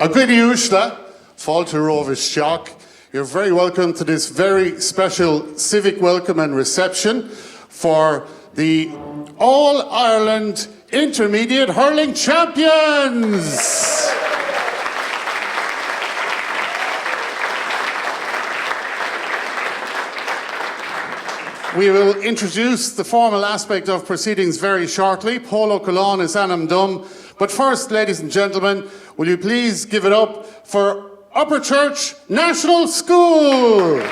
A good ushla, Fáilte Rovis Shock. You're very welcome to this very special civic welcome and reception for the All-Ireland Intermediate Hurling Champions. We will introduce the formal aspect of proceedings very shortly. Polo Colón is Anam Dum. But first, ladies and gentlemen, will you please give it up for Upperchurch National School?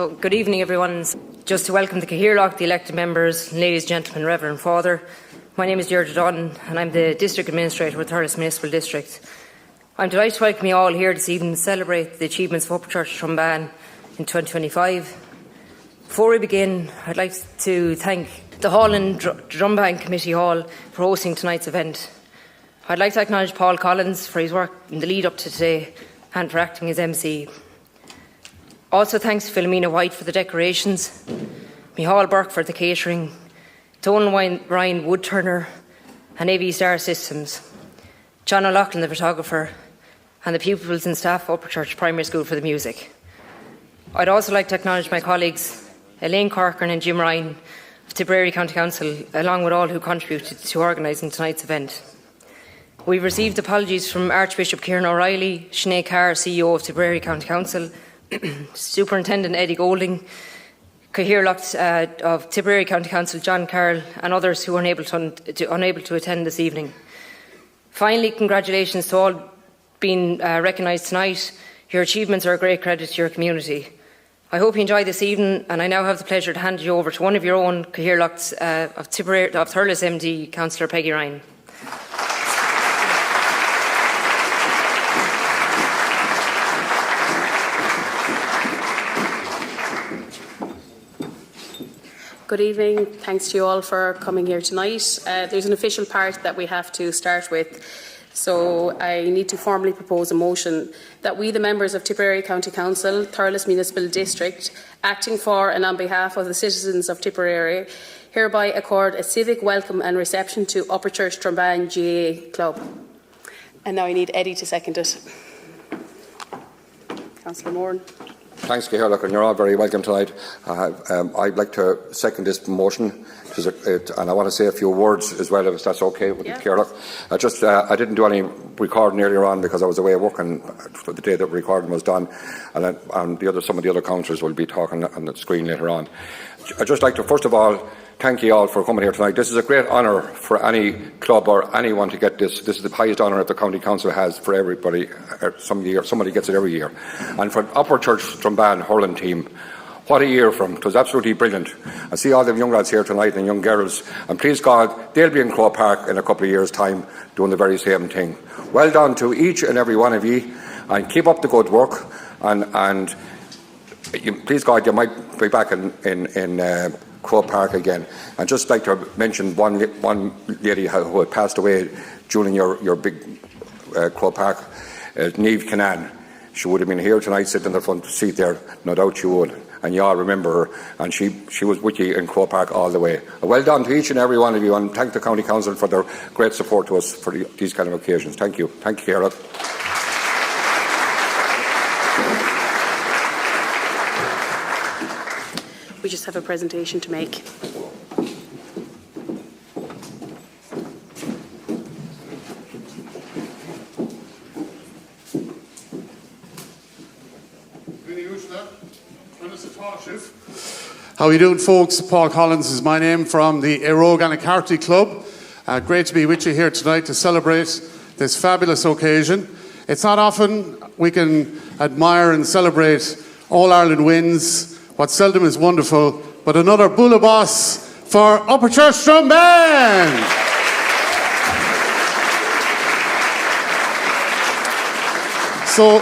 So, good evening, everyone. Just to welcome the Cathaoirleach, the elected members, ladies and gentlemen, Reverend Father. My name is Deirdre Dunn, and I'm the District Administrator with Thurles Municipal District. I'm delighted to welcome you all here this evening to celebrate the achievements of Upperchurch Drombane in 2025. Before we begin, I'd like to thank the Hall and Drombane Committee Hall for hosting tonight's event. I'd like to acknowledge Paul Collins for his work in the lead up to today and for acting as MC. Also thanks to Philomena White for the decorations, Micheál Burke for the catering, Donal Ryan Woodturner and AV Star Systems, John O'Loughlin the photographer, and the pupils and staff of Upperchurch Primary School for the music. I'd also like to acknowledge my colleagues Elaine Corcoran and Jim Ryan of Tipperary County Council, along with all who contributed to organising tonight's event. We've received apologies from Archbishop Kieran O'Reilly, Sinead Carr, CEO of Tipperary County Council, Superintendent Eddie Golding, Cathaoirleach of Tipperary County Council John Carroll, and others who are unable to attend this evening. Finally, congratulations to all being recognised tonight. Your achievements are a great credit to your community. I hope you enjoy this evening, and I now have the pleasure to hand you over to one of your own Cathaoirleachs of Thurles MD, Councillor Peggy Ryan. Good evening. Thanks to you all for coming here tonight. There's an official part that we have to start with. So I need to formally propose a motion that we, the members of Tipperary County Council, Thurles Municipal District, acting for and on behalf of the citizens of Tipperary, hereby accord a civic welcome and reception to Upperchurch Drombane GAA Club. And now I need Eddie to second it. Councillor Moran. Thanks, Cathaoirleach, and you're all very welcome tonight. I'd like to second this motion, and I want to say a few words as well, if that's okay with Cathaoirleach. I didn't do any recording earlier on because I was away working for the day that recording was done, and some of the other councillors will be talking on the screen later on. I'd just like to, first of all, thank you all for coming here tonight. This is a great honour for any club or anyone to get this. This is the highest honour that the County Council has for everybody. Somebody gets it every year. And for Upperchurch Drombane hurling team, what a year from. It was absolutely brilliant. I see all the young lads here tonight and young girls. And please God, they'll be in Croke Park in a couple of years' time doing the very same thing. Well done to each and every one of you. And keep up the good work. And please God, you might be back in Croke Park again. And just like to mention one lady who had passed away during your big Croke Park, Niamh Canan. She would have been here tonight sitting in the front seat there, no doubt she would. And you all remember her, and she was with you in Croke Park all the way. Well done to each and every one of you, and thank the County Council for their great support to us for these kind of occasions. Thank you. Thank you, Ciara. We just have a presentation to make. How are you doing, folks? Paul Collins is my name from the Éireoga Anacarty Club. Great to be with you here tonight to celebrate this fabulous occasion. It's not often we can admire and celebrate All-Ireland wins. What seldom is wonderful, but another Bulla Boss for Upperchurch Drombane. So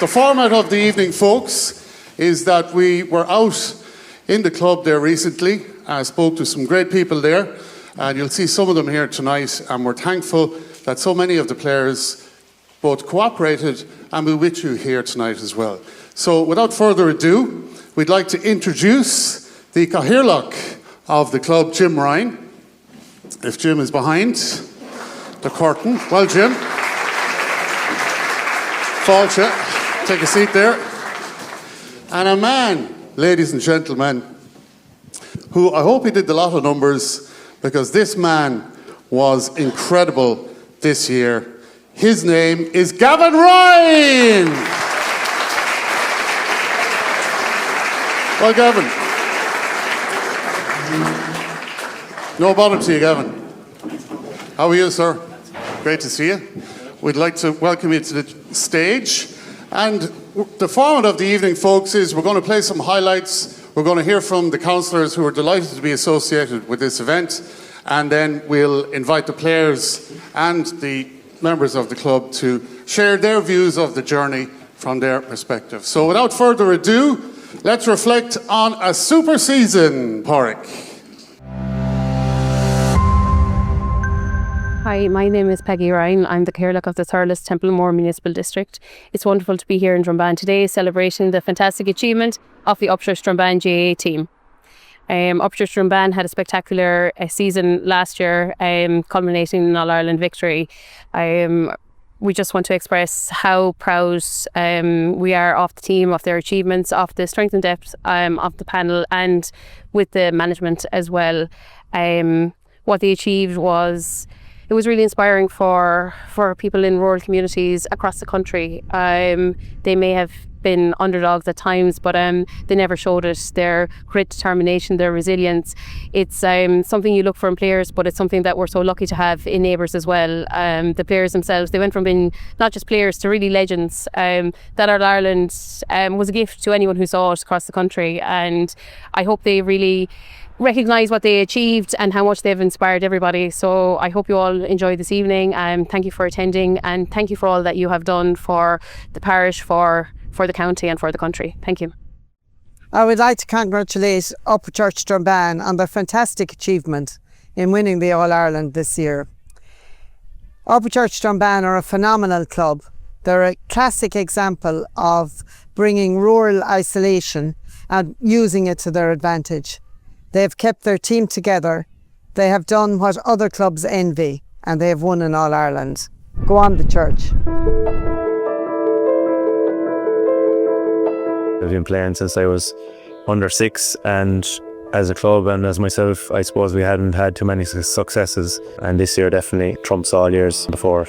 the format of the evening, folks, is that we were out in the club there recently. I spoke to some great people there, and you'll see some of them here tonight, and we're thankful that so many of the players both cooperated and will be with you here tonight as well. So without further ado, we'd like to introduce the Cathaoirleach of the club, Jim Ryan. If Jim is behind the curtain. Well, Jim. Fáilte, take a seat there. And a man, ladies and gentlemen, who I hope he did the lot of numbers, because this man was incredible this year. His name is Gavin Ryan. Well, Gavin. No bother to you, Gavin. How are you, sir? Great to see you. We'd like to welcome you to the stage. And the format of the evening, folks, is we're going to play some highlights. We're going to hear from the councillors who are delighted to be associated with this event. And then we'll invite the players and the members of the club to share their views of the journey from their perspective. So without further ado, let's reflect on a super season, Pádraig. Hi, my name is Peggy Ryan. I'm the Cathaoirleach of the Thurles Templemore Municipal District. It's wonderful to be here in Drombane today, celebrating the fantastic achievement of the Upperchurch Drombane GAA team. Upperchurch Drombane had a spectacular season last year, culminating in an All-Ireland victory. We just want to express how proud we are of the team, of their achievements, of the strength and depth of the panel, and with the management as well. What they achieved was it was really inspiring for people in rural communities across the country. They may have been underdogs at times, but they never showed it. Their grit, determination, their resilience. It's something you look for in players, but it's something that we're so lucky to have in neighbours as well. The players themselves, they went from being not just players to really legends. That All-Ireland was a gift to anyone who saw it across the country, and I hope they really recognise what they achieved and how much they've inspired everybody. So I hope you all enjoy this evening. Thank you for attending, and thank you for all that you have done for the parish, for the county and for the country. Thank you. I would like to congratulate Upperchurch Drombane on their fantastic achievement in winning the All-Ireland this year. Upperchurch Drombane are a phenomenal club. They're a classic example of bringing rural isolation and using it to their advantage. They have kept their team together. They have done what other clubs envy, and they have won an All-Ireland. Go on, the church. I've been playing since I was under 6, and as a club and as myself, I suppose we hadn't had too many successes, and this year definitely trumps all years before.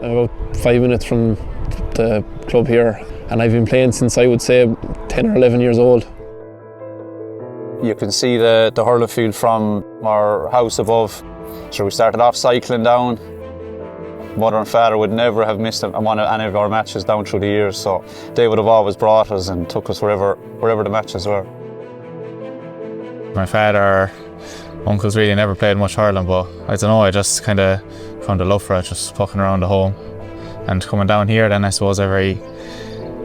I'm about 5 minutes from the club here, and I've been playing since I would say 10 or 11 years old. You can see the hurler field from our house above. So we started off cycling down. Mother and father would never have missed any of our matches down through the years, so they would have always brought us and took us wherever the matches were. My father, uncles really never played much hurling, but I don't know, I just kind of found a love for it, just fucking around the home. And coming down here then I suppose every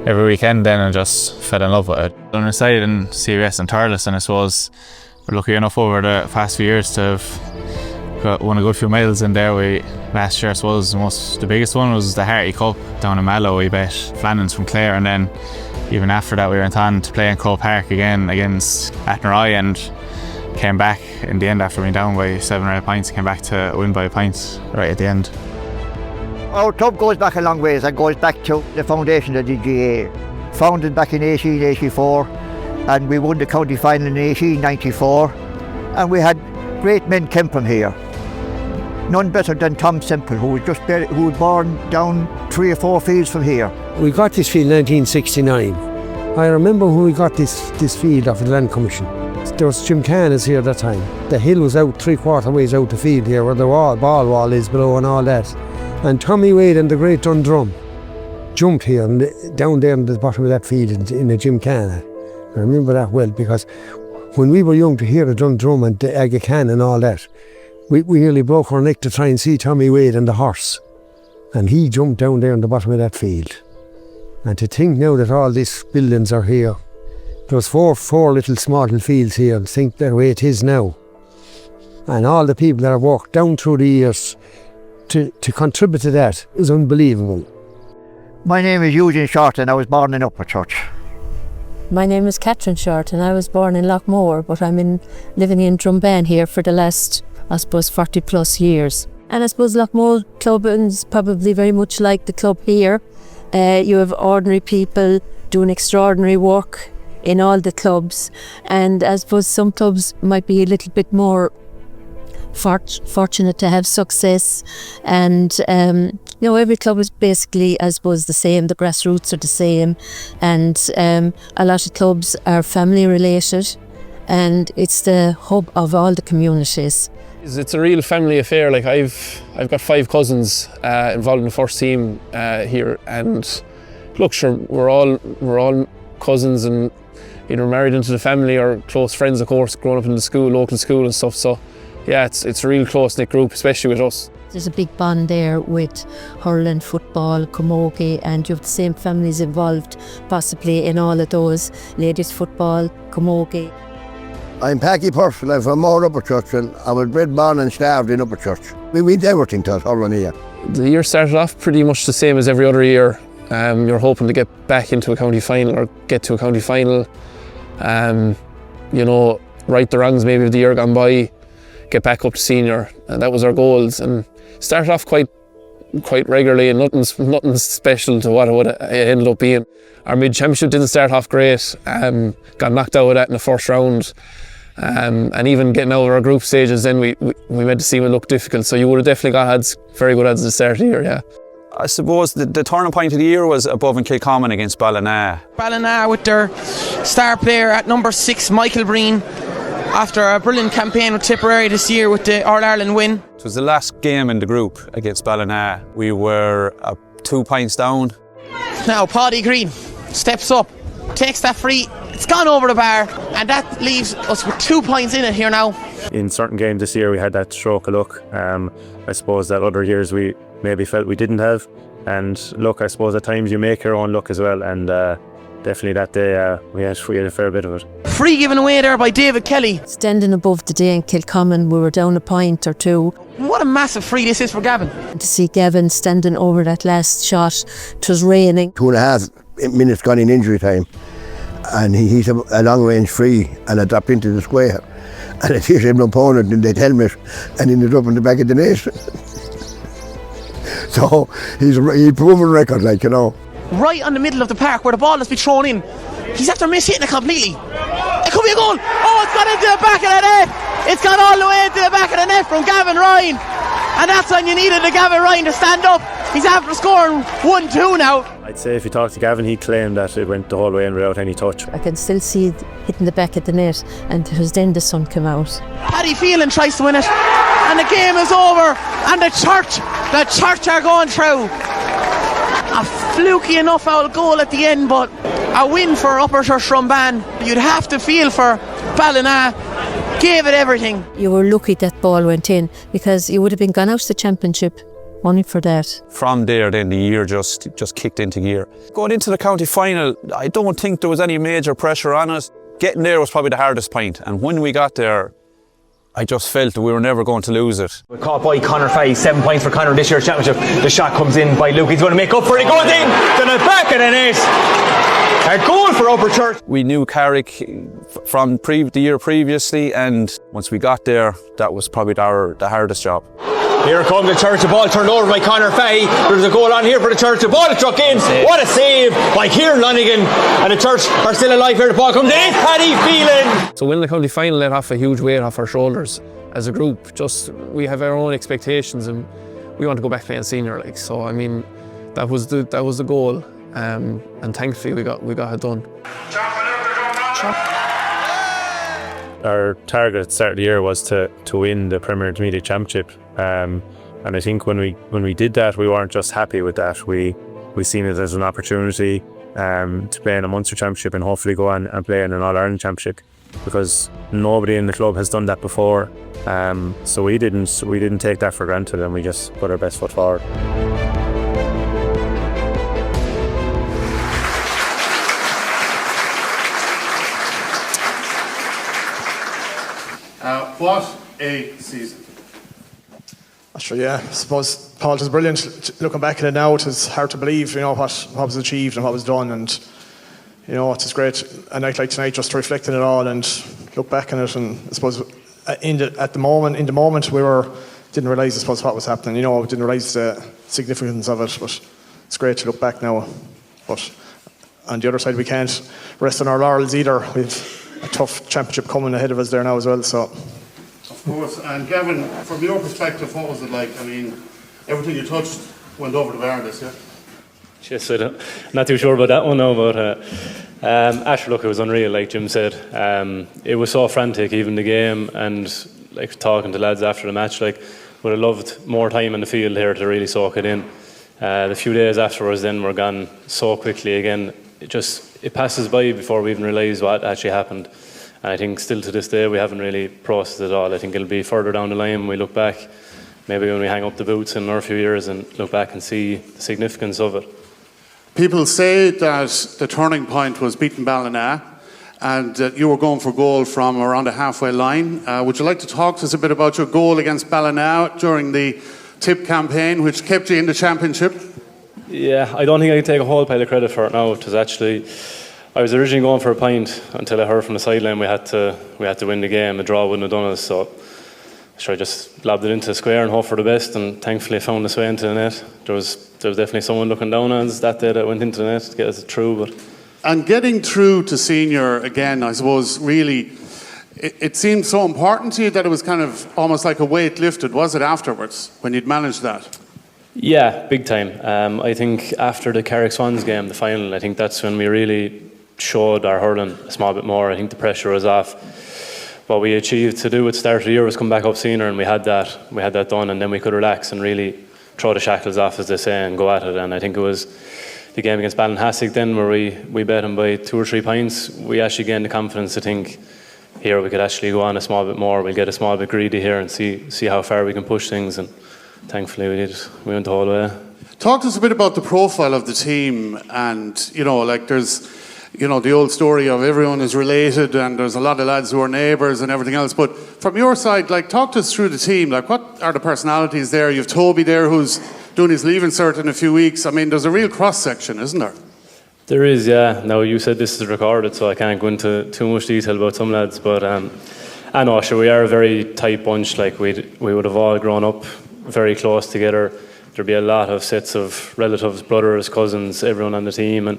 weekend then I just fell in love with it. I decided in CBS and Thurles, and I suppose we're lucky enough over the past few years to have won a good few medals in there. Last year I suppose the biggest one was the Harty Cup down in Mallow. We bet Flannans from Clare, and then even after that we went on to play in Croke Park again against Athenry, and came back in the end after being down by 7 or 8 points, came back to win by a pint right at the end. Our club goes back a long ways and goes back to the foundation of the GAA. Founded back in 1884, and we won the county final in 1894, and we had great men came from here. None better than Tom Semple, who was born down 3 or 4 fields from here. We got this field in 1969. I remember when we got this field off the Land Commission. There was gymkhanas here at that time. The hill was out 3/4 ways out the field here, where the ball wall is below and all that. And Tommy Wade and the great Dundrum jumped here and down there in the bottom of that field in a gymkhana. I remember that well, because when we were young to hear the Dundrum and the Aga Khan and all that, we nearly broke our neck to try and see Tommy Wade and the horse. And he jumped down there in the bottom of that field. And to think now that all these buildings are here, there's four little small fields here, and think the way it is now. And all the people that have walked down through the years to contribute to that is unbelievable. My name is Eugene Short, and I was born in Upperchurch. My name is Catherine Short, and I was born in Lochmore, but I'm living in Drombane here for the last, I suppose, 40 plus years. And I suppose Lochmore Club is probably very much like the club here. You have ordinary people doing extraordinary work in all the clubs, and I suppose some clubs might be a little bit more fortunate to have success, and every club is basically, I suppose, the same. The grassroots are the same, and a lot of clubs are family related, and it's the hub of all the communities. It's a real family affair. Like I've got 5 cousins involved in the first team here, and look, sure, we're all cousins and either married into the family or close friends, of course, growing up in the school, local school and stuff. So yeah, it's a real close-knit group, especially with us. There's a big bond there with hurling, football, camogie, and you have the same families involved possibly in all of those. Ladies football, camogie. I'm Packy Purcell, I'm from Moore Upperchurch, and I was bred, born and starved in Upperchurch. We did everything to us hurling here. The year started off pretty much the same as every other year. You're hoping to get back into a county final or get to a county final. Right the wrongs maybe of the year gone by, get back up to senior, and that was our goals. And started off quite regularly, and nothing special to what it ended up being. Our mid-championship didn't start off great. Got knocked out of that in the first round. And even getting over our group stages, then we made the season look difficult. So you would have definitely got odds, very good odds at the start of the year, yeah. I suppose the turning point of the year was above in Kilcommon against Ballina. Ballina with their star player at number 6, Michael Breen, after a brilliant campaign with Tipperary this year with the All-Ireland win. It was the last game in the group against Ballina. We were 2 points down. Now Paddy Green steps up, takes that free, it's gone over the bar, and that leaves us with 2 points in it here now. In certain games this year we had that stroke of luck. I suppose that other years we maybe felt we didn't have. And look, I suppose at times you make your own luck as well, and definitely that day we had a fair bit of it. Free given away there by David Kelly. Standing above the day in Kilcommon, we were down a point or two. What a massive free this is for Gavin. To see Gavin standing over that last shot, it was raining. 2.5 minutes gone in injury time, and he's a long range free, and I dropped into the square, and I hit him opponent in the helmet, and ended up in the back of the net. So he's proven record, like, you know. Right on the middle of the park where the ball has been thrown in. He's after hitting it completely. It could be a goal. Oh, it's gone into the back of the net. It's gone all the way into the back of the net from Gavin Ryan. And that's when you needed the Gavin Ryan to stand up. He's after scoring 1-2 now. I'd say if you talk to Gavin, he'd claim that it went the whole way in without any touch. I can still see it hitting the back of the net, and it was then the sun came out. Paddy Phelan tries to win it, and the game is over, and the church are going through. A fluky enough old goal at the end, but a win for Upperchurch Drombane. You'd have to feel for Ballina. Gave it everything. You were lucky that ball went in, because you would have been gone out to the championship only for that. From there, then the year just kicked into gear. Going into the county final, I don't think there was any major pressure on us. Getting there was probably the hardest point, and when we got there, I just felt that we were never going to lose it. We're caught by Conor Fay, 7 points for Conor this year's championship. The shot comes in by Luke, he's going to make up for it, it goes in to the back of the net. A goal for Upperchurch. We knew Carrick from the year previously, and once we got there, that was probably the hardest job. Here comes the Church, the ball turned over by Conor Fay. There's a goal on here for the Church, the ball is struck in. What a save by Kieran Lonigan, and the Church are still alive here. The ball comes in, Paddy Phelan. So winning the county final let off a huge weight off our shoulders as a group. We have our own expectations, and we want to go back playing senior. So I mean, that was the goal, and thankfully we got it done. Our target at the start of the year was to win the Premier Intermediate Championship, and I think when we did that, we weren't just happy with that. We seen it as an opportunity to play in a Munster Championship and hopefully go on and play in an All-Ireland Championship, because nobody in the club has done that before. So we didn't take that for granted, and we just put our best foot forward. What a season. Sure, yeah. I suppose Paul was brilliant. Looking back at it now, it is hard to believe, what was achieved and what was done, and it's just great a night like tonight just to reflect on it all and look back on it. And I suppose in the moment we didn't realise, I suppose, what was happening. We didn't realise the significance of it, but it's great to look back now. But on the other side, we can't rest on our laurels either. We've a tough championship coming ahead of us there now as well. So. Of course. And Gavin, from your perspective, what was it like? I mean, everything you touched went over the bar this year. Yes, I'm not too sure about that one now, but look, it was unreal, like Jim said. It was so frantic, even the game, and like talking to lads after the match, like would have loved more time in the field here to really soak it in. The few days afterwards then were gone so quickly again. It passes by before we even realise what actually happened. And I think still to this day we haven't really processed it all. I think it'll be further down the line when we look back, maybe when we hang up the boots in another few years and look back and see the significance of it. People say that the turning point was beating Ballina, and that you were going for goal from around the halfway line. Would you like to talk to us a bit about your goal against Ballina during the TIP campaign, which kept you in the championship? Yeah, I don't think I can take a whole pile of credit for it now. It was actually, I was originally going for a point until I heard from the sideline we had to win the game. A draw wouldn't have done us, so I just lobbed it into the square and hope for the best, and thankfully I found this way into the net. There was definitely someone looking down on us that day that went into the net to get us through. And getting through to senior again, I suppose, really, it seemed so important to you that it was kind of almost like a weight lifted, was it, afterwards, when you'd managed that? Yeah, big time. I think after the Carrick Swans game, the final, I think that's when we really showed our hurling a small bit more. I think the pressure was off. What we achieved to do at the start of the year was come back up sooner, and we had that done, and then we could relax and really throw the shackles off, as they say, and go at it. And I think it was the game against Ballinhassig then where we bet them by 2 or 3 points. We actually gained the confidence to think here we could actually go on a small bit more. We'll get a small bit greedy here and see how far we can push things. And thankfully we did. We went the whole way. Talk to us a bit about the profile of the team, and like there's the old story of everyone is related and there's a lot of lads who are neighbours and everything else, but from your side, talk to us through the team. What are the personalities there? You've Toby there who's doing his leaving cert in a few weeks. I mean, there's a real cross-section, isn't there? There is, yeah. Now, you said this is recorded, so I can't go into too much detail about some lads, but I know, sure, we are a very tight bunch. We would have all grown up very close together. There'd be a lot of sets of relatives, brothers, cousins, everyone on the team, and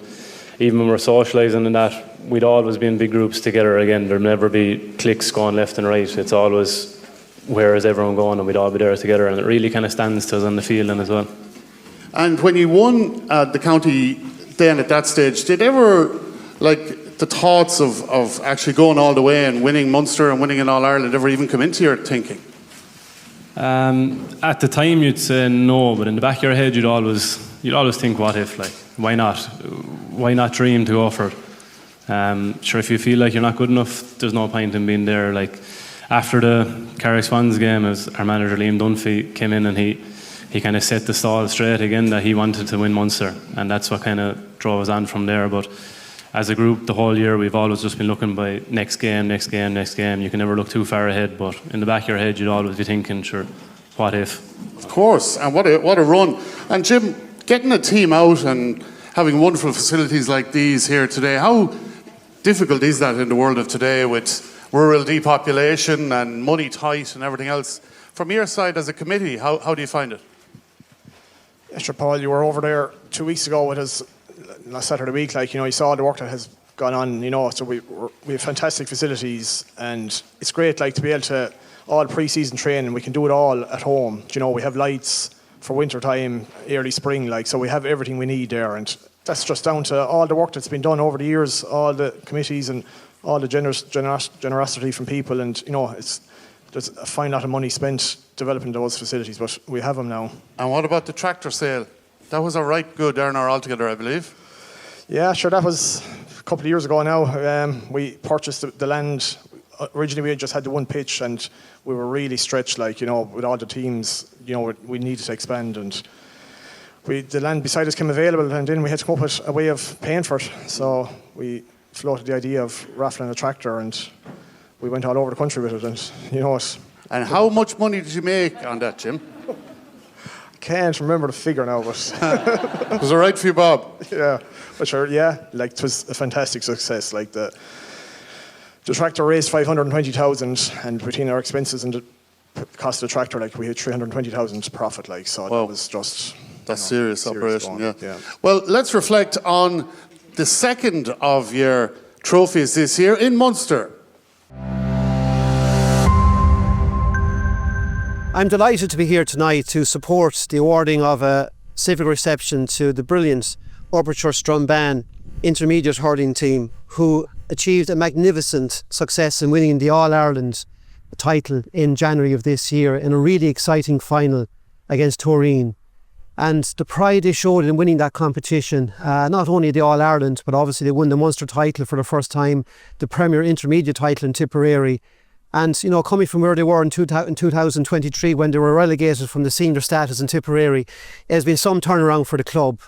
even when we're socialising and that, we'd always be in big groups together. Again, there'd never be cliques going left and right. It's always where is everyone going, and we'd all be there together, and it really kind of stands to us on the field then as well. And when you won the county then at that stage, did ever the thoughts of actually going all the way and winning Munster and winning in All Ireland ever even come into your thinking? At the time you'd say no, but in the back of your head you'd always think, what if, why not dream to go for it? Sure, if you feel like you're not good enough, there's no point in being there. After the Carrick Swans game, as our manager Liam Dunphy came in and he kind of set the stall straight again that he wanted to win Munster, and that's what kind of drove us on from there. But as a group, the whole year, we've always just been looking by next game. You can never look too far ahead, but in the back of your head, you'd always be thinking, sure, what if? Of course, and what a run. And Jim, getting a team out and having wonderful facilities like these here today, how difficult is that in the world of today with rural depopulation and money tight and everything else? From your side as a committee, how do you find it? Yeah, sure, Paul, you were over there 2 weeks ago with us last Saturday week. You saw the work that has gone on, so we have fantastic facilities, and it's great to be able to all pre-season training. We can do it all at home. We have lights for winter time, early spring, so we have everything we need there, and that's just down to all the work that's been done over the years, all the committees and all the generosity from people, and there's a fine lot of money spent developing those facilities, but we have them now. And what about the tractor sale? That was a right good earner altogether, I believe. Yeah, sure, that was a couple of years ago now. We purchased the land. Originally, we just had the one pitch, and we were really stretched, with all the teams, we needed to expand, and the land beside us came available, and then we had to come up with a way of paying for it. So we floated the idea of raffling a tractor, and we went all over the country with it, and And how much money did you make on that, Jim? I can't remember the figure now, but was it right for you, Bob? Yeah, but sure, yeah, it was a fantastic success. The tractor raised 520,000, and between our expenses and the cost of the tractor, we had 320,000 profit. So wow. That was just that's serious operation. Yeah. Well, let's reflect on the second of your trophies this year in Munster. I'm delighted to be here tonight to support the awarding of a civic reception to the brilliant Upperchurch Drombane intermediate hurling team, who achieved a magnificent success in winning the All-Ireland title in January of this year in a really exciting final against Toreen. And the pride they showed in winning that competition, not only the All-Ireland, but obviously they won the Munster title for the first time, the Premier Intermediate title in Tipperary. And, coming from where they were in 2023 when they were relegated from the senior status in Tipperary, it has been some turnaround for the club.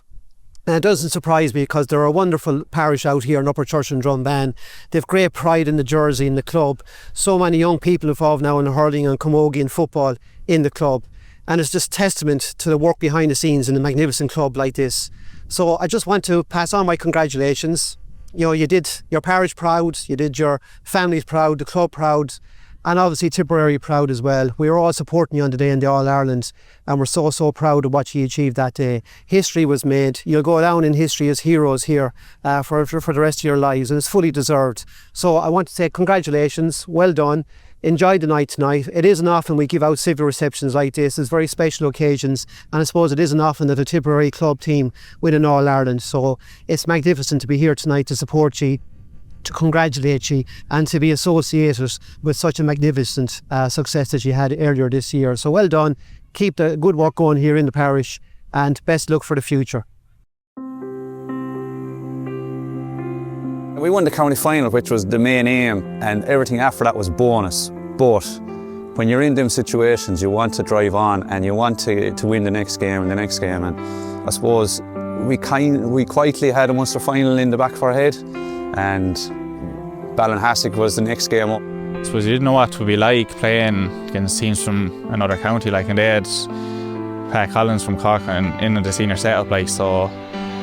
And it doesn't surprise me because they're a wonderful parish out here in Upperchurch and Drombane. They've great pride in the jersey in the club. So many young people involved now in hurling and camogie and football in the club. And it's just testament to the work behind the scenes in a magnificent club like this. So I just want to pass on my congratulations. You did your parish proud, you did your families proud, the club proud. and obviously Tipperary proud as well. We were all supporting you on the day in the All-Ireland, and we're so proud of what you achieved that day. History was made. You'll go down in history as heroes here for the rest of your lives, and it's fully deserved. So I want to say congratulations, well done. Enjoy the night tonight. It isn't often we give out civic receptions like this. It's very special occasions, and I suppose it isn't often that a Tipperary club team win an All-Ireland. So it's magnificent to be here tonight to support you, to congratulate you, and to be associated with such a magnificent success that you had earlier this year. So well done. Keep the good work going here in the parish, and best luck for the future. We won the county final, which was the main aim, and everything after that was bonus. But when you're in them situations, you want to drive on and you want to win the next game and the next game. And I suppose we quietly had a Munster final in the back of our head, and Ballinhassig was the next game up. I suppose you didn't know what it would be like playing against teams from another county, like, and they had Pat Collins from Cork and in the senior setup, like, so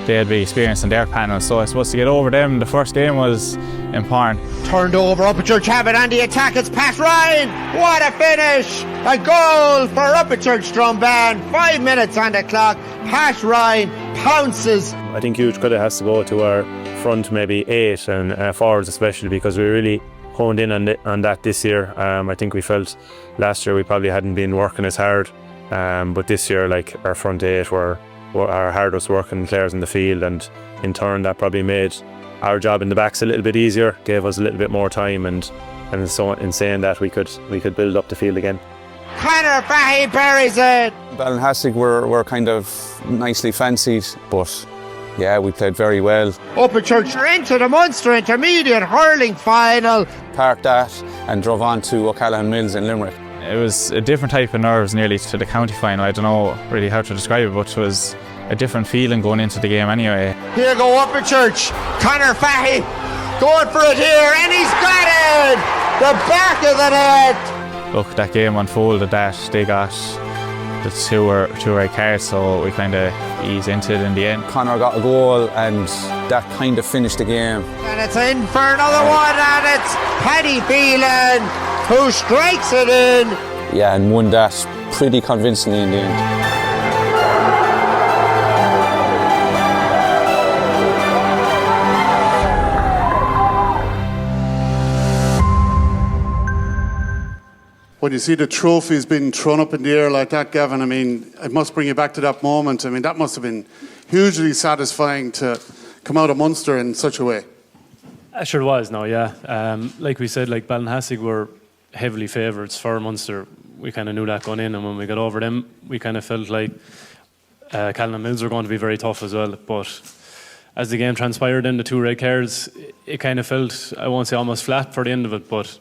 they'd be experienced in their panel. So I suppose to get over them, the first game was important. Turned over, Upperchurch have it on the attack, it's Pat Ryan. What a finish! A goal for Upperchurch Drombane. 5 minutes on the clock. Pat Ryan pounces. I think huge credit has to go to our front, maybe 8, and forwards especially, because we really honed in on that this year. I think we felt last year we probably hadn't been working as hard, but this year, like, our front 8 were our hardest working players in the field, and in turn that probably made our job in the backs a little bit easier, gave us a little bit more time, and so in saying that we could build up the field again. Connor Fahey buries it. Ballinhassig were kind of nicely fancied, but yeah, we played very well. Upperchurch are into the Munster Intermediate hurling final. Parked that and drove on to O'Callaghan Mills in Limerick. It was a different type of nerves nearly to the county final. I don't know really how to describe it, but it was a different feeling going into the game anyway. Here go Upperchurch. Connor Fahey going for it here, and he's got it! The back of the net! Look, that game unfolded that they got the two red cards, so we kind of eased into it in the end. Connor got a goal, and that kind of finished the game. And it's in for another one, and it's Paddy Phelan who strikes it in. Yeah, and won that pretty convincingly in the end. When you see the trophies being thrown up in the air like that, Gavin, I mean, it must bring you back to that moment. I mean, that must have been hugely satisfying to come out of Munster in such a way. Sure was, no, yeah. Like we said, like Ballinhassig were heavily favourites for Munster. We kind of knew that going in, and when we got over them, we kind of felt like Callan Mills were going to be very tough as well. But as the game transpired, then the 2 red cards, it kind of felt, I won't say almost flat for the end of it, but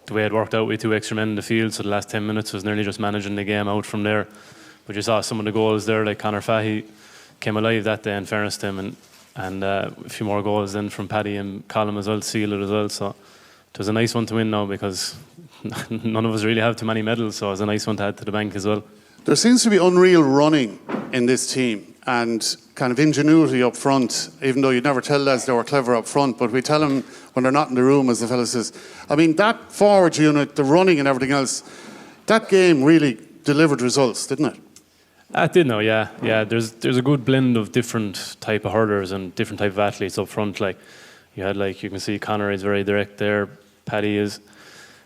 the way it worked out with 2 extra men in the field, so the last 10 minutes was nearly just managing the game out from there. But you saw some of the goals there, like Conor Fahey came alive that day, in fairness to him, and a few more goals then from Paddy and Colm as well to seal it as well. So it was a nice one to win now, because none of us really have too many medals, so it was a nice one to add to the bank as well. There seems to be unreal running in this team and kind of ingenuity up front, even though you'd never tell lads they were clever up front, but we tell them when they're not in the room, as the fella says. I mean, that forward unit, the running and everything else, that game really delivered results, didn't it? It did now, yeah. Yeah, there's a good blend of different type of hurlers and different type of athletes up front. Like, you had, like, you can see Conor is very direct there. Paddy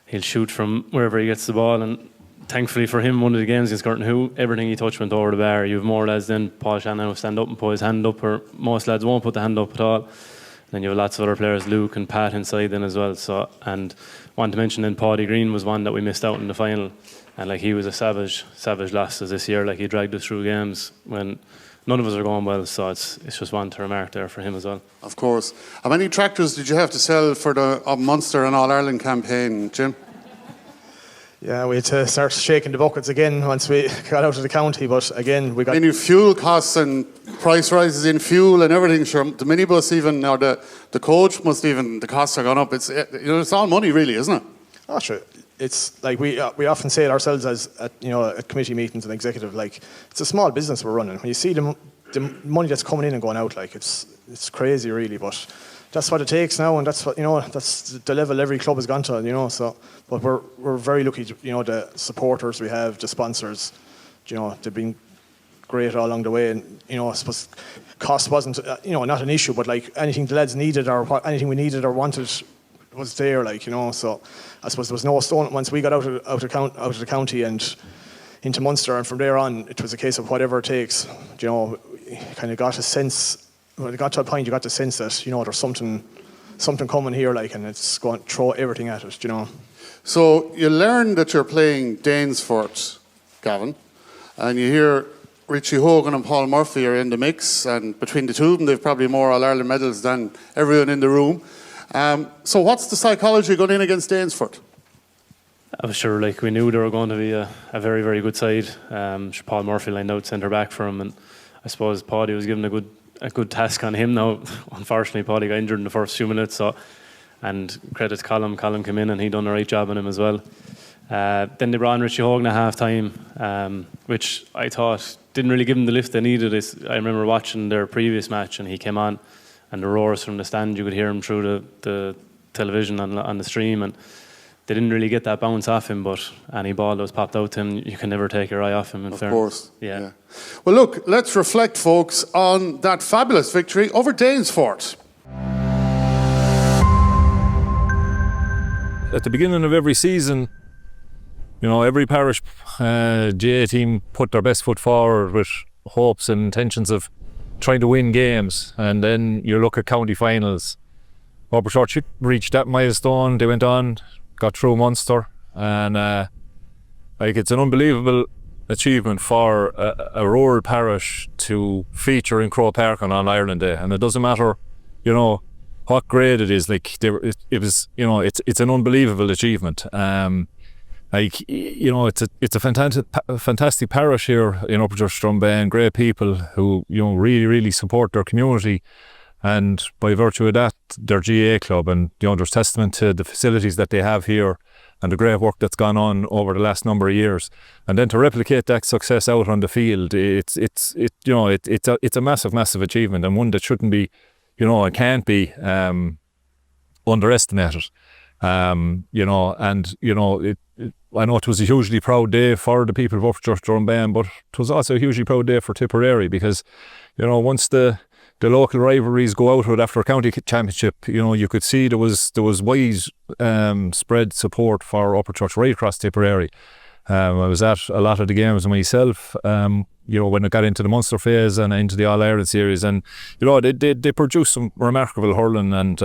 he'll shoot from wherever he gets the ball, and thankfully for him, one of the games against Curtin Who, everything he touched went over the bar. You have more lads than Paul Shannon will stand up and put his hand up, or most lads won't put the hand up at all. And then you have lots of other players, Luke and Pat inside then as well. So, and want to mention then Paddy Green was one that we missed out in the final, and like he was a savage loss this year. Like, he dragged us through games when none of us are going well. So it's just one to remark there for him as well. Of course. How many tractors did you have to sell for the Munster and All Ireland campaign, Jim? Yeah, we had to start shaking the buckets again once we got out of the county, but again we got... Any fuel costs and price rises in fuel and everything, sure, the minibus even, or the coach must even, the costs are gone up. It's it's all money really, isn't it? Oh, sure. It's like we often say it ourselves as at committee meetings and executive, like, it's a small business we're running. When you see the the money that's coming in and going out, like it's crazy really, but that's what it takes now, and that's what, that's the level every club has gone to, so, but we're very lucky, the supporters we have, the sponsors, they've been great all along the way, and, I suppose cost wasn't, not an issue, but like anything the lads needed or anything we needed or wanted was there, like, so I suppose there was no stone once we got out of the county and into Munster, and from there on it was a case of whatever it takes. You kind of got a sense, when it got to a point you got the sense that there's something coming here, like, and it's going to throw everything at it. So you learn that you're playing Danesfort, Gavin, and you hear Richie Hogan and Paul Murphy are in the mix, and between the two of them they've probably more All-Ireland medals than everyone in the room. So what's the psychology going in against Danesfort? I was sure, like, we knew they were going to be a very, very good side. Paul Murphy lined out centre back for him, and I suppose Paddy was given a good task on him now. Unfortunately, Paddy got injured in the first few minutes, and credit to Colm. Colm came in and he done a right job on him as well. Then they brought in Richie Hogan at half time, which I thought didn't really give them the lift they needed. I remember watching their previous match and he came on, and the roars from the stand, you could hear him through the television on the stream, and they didn't really get that bounce off him, but any ball that was popped out to him, you can never take your eye off him, in fairness. Of course. Yeah. Well, look, let's reflect, folks, on that fabulous victory over Danesfort. At the beginning of every season, every parish GAA team put their best foot forward with hopes and intentions of trying to win games, and then you look at county finals. Upperchurch reached that milestone. They went on, got through Munster, and it's an unbelievable achievement for a rural parish to feature in Croke Park on All-Ireland Day, and it doesn't matter, what grade it is. Like, it was, it's an unbelievable achievement. It's a fantastic parish here in Upperchurch, Drombane. Great people who really, really support their community. And by virtue of that, their GAA club, and there's testament to the facilities that they have here and the great work that's gone on over the last number of years. And then to replicate that success out on the field, it's a massive achievement, and one that shouldn't be, and can't be underestimated. I know it was a hugely proud day for the people of Upperchurch, Drombane, but it was also a hugely proud day for Tipperary, because once the local rivalries go out with after a county championship, you could see there was wide spread support for Upperchurch right across Tipperary. I was at a lot of the games myself, when it got into the Munster phase and into the All-Ireland series, and they produced some remarkable hurling, and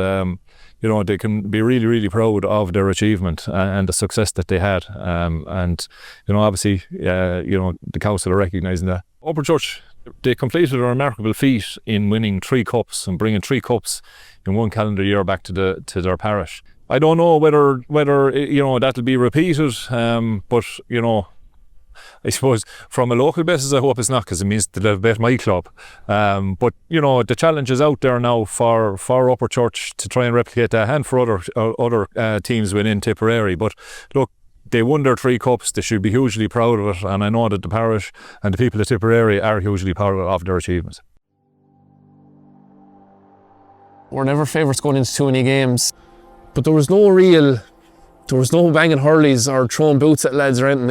they can be really, really proud of their achievement and the success that they had, and obviously the council are recognising that. Upperchurch, they completed a remarkable feat in winning 3 cups and bringing 3 cups in one calendar year back to their parish. I don't know whether that'll be repeated, but I suppose from a local basis I hope it's not, because it means that they'll bet my club. But the challenge is out there now for Upperchurch to try and replicate that, and for other teams within Tipperary. But look, they won their 3 cups. They should be hugely proud of it, and I know that the parish and the people of Tipperary are hugely proud of their achievements. We're never favourites going into too many games, but there was no banging hurleys or throwing boots at lads or anything.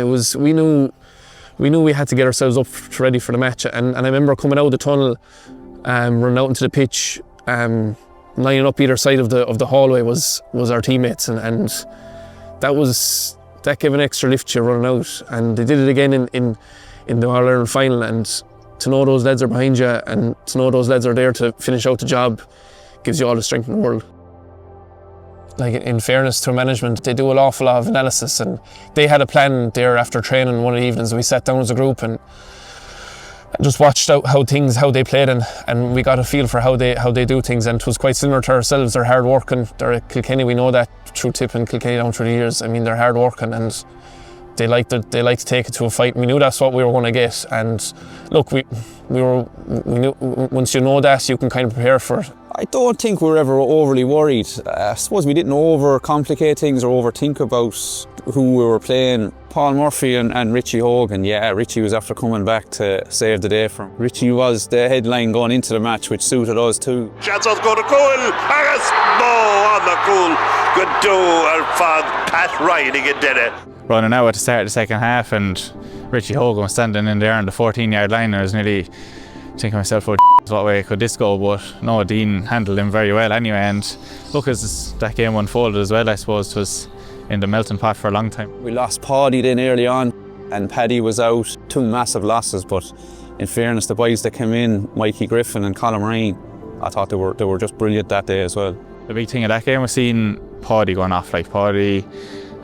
We knew we had to get ourselves up ready for the match, and I remember coming out of the tunnel, running out into the pitch, lining up either side of the hallway was our teammates, and that gave an extra lift to you running out. And they did it again in the All-Ireland final, and to know those lads are behind you and to know those lads are there to finish out the job gives you all the strength in the world. Like, in fairness to management, they do an awful lot of analysis, and they had a plan there after training one of the evenings. We sat down as a group and just watched out how they played, and we got a feel for how they do things, and it was quite similar to ourselves. They're hard working. They're at Kilkenny, we know that through Tip and Kilkenny down through the years. I mean, they're hard working, and they like to take it to a fight. We knew that's what we were going to get, and look, we knew, once you know that, you can kind of prepare for it. I don't think we were ever overly worried. I suppose we didn't overcomplicate things or overthink about who we were playing, Paul Murphy and Richie Hogan. Yeah, Richie was after coming back to save the day for him. Richie was the headline going into the match, which suited us too. Chance go to goal, agus Mo on the goal. Good do our fan Pat Ryan again did it. Running out at the start of the second half, and Richie Hogan was standing in there on the 14-yard line, and I was nearly thinking to myself, oh, what way could this go? But no, Dean handled him very well anyway. And look, as that game unfolded as well, I suppose it was in the melting pot for a long time. We lost Paddy then early on, and Paddy was out. 2 massive losses, but in fairness, the boys that came in, Mikey Griffin and Colin Ryan, I thought they were just brilliant that day as well. The big thing of that game was seeing Paddy going off. Like, Paddy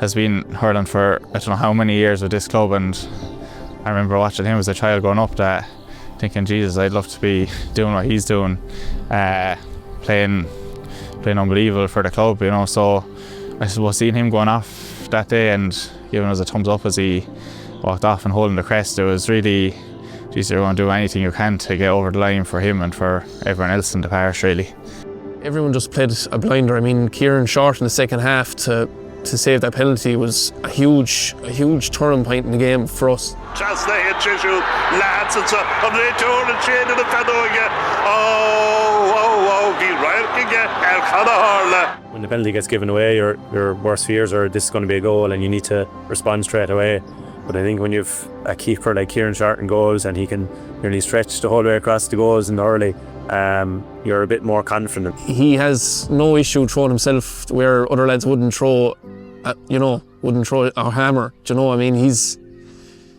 has been hurling for I don't know how many years with this club, and I remember watching him as a child growing up, that thinking, Jesus, I'd love to be doing what he's doing, playing unbelievable for the club, you know. So I suppose seeing him going off that day and giving us a thumbs up as he walked off and holding the crest, it was really, geez, you're going to do anything you can to get over the line for him and for everyone else in the parish, really. Everyone just played a blinder. I mean, Kieran Short in the second half to save that penalty was a huge turning point in the game for us. Chance there hit Chishu, lads, it's a return and chain in the Fadoga. Be right again, When the penalty gets given away, your worst fears are this is going to be a goal and you need to respond straight away. But I think when you've a keeper like Kieran Short in goals and he can nearly stretch the whole way across the goals in the early, you're a bit more confident. He has no issue throwing himself where other lads wouldn't throw, wouldn't throw a hammer. Do you know? I mean, he's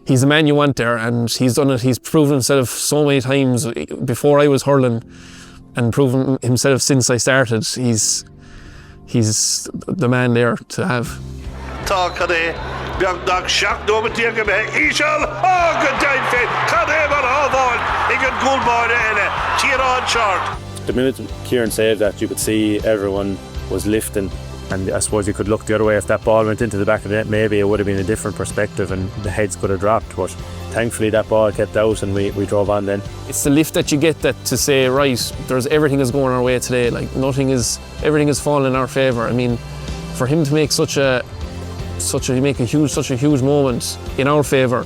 the man you want there, and he's done it. He's proven himself so many times before I was hurling, and proven himself since I started. He's the man there to have. Talk of the Biagdag Shak no betekent med Ishal. Good time fit. Kan he maar afvallen. Ik een goal ball in. Kieran Short. The minute Kieran saved that, you could see everyone was lifting, and I suppose you could look the other way. If that ball went into the back of the net, maybe it would have been a different perspective and the heads could have dropped, but thankfully that ball kept out and we drove on then. It's the lift that you get that to say, right, everything is going our way today. Like everything is falling in our favour. I mean, for him to make such a huge moment in our favour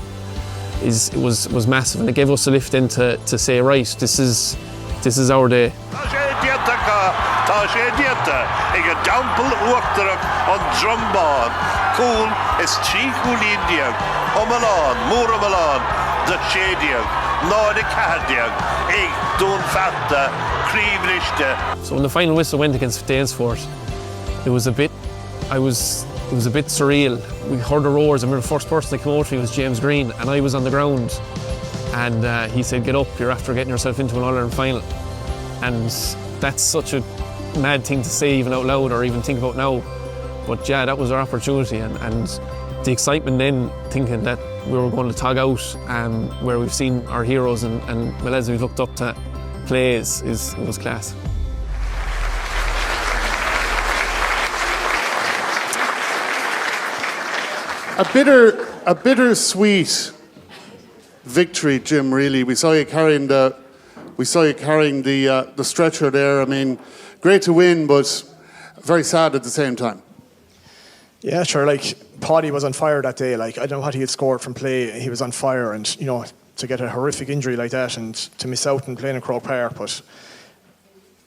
was massive, and it gave us a lift in to say, right, this is our day. Tá sé dieta ag a dampel uachtarach an Drombane. Cool is trí cúlín Omalán, Múra Malán, the Shadiag, Náda Cardiag, ag Dún Fatta, Creamrishta. So when the final whistle went against Danesfort, it was a bit surreal. We heard the roars. I remember the first person that came over to me was James Green, and I was on the ground, and he said, "Get up! You're after getting yourself into an All-Ireland final." And that's such a mad thing to say even out loud or even think about now, but yeah, that was our opportunity, and the excitement then, thinking that we were going to tog out where we've seen our heroes and the lads we've looked up to play it was class. A bittersweet victory, Jim. Really, we saw you carrying the stretcher there. I mean, great to win, but very sad at the same time. Yeah, sure. Like, Paddy was on fire that day. Like, I don't know what he had scored from play. He was on fire, and to get a horrific injury like that and to miss out and playing in Croke Park, but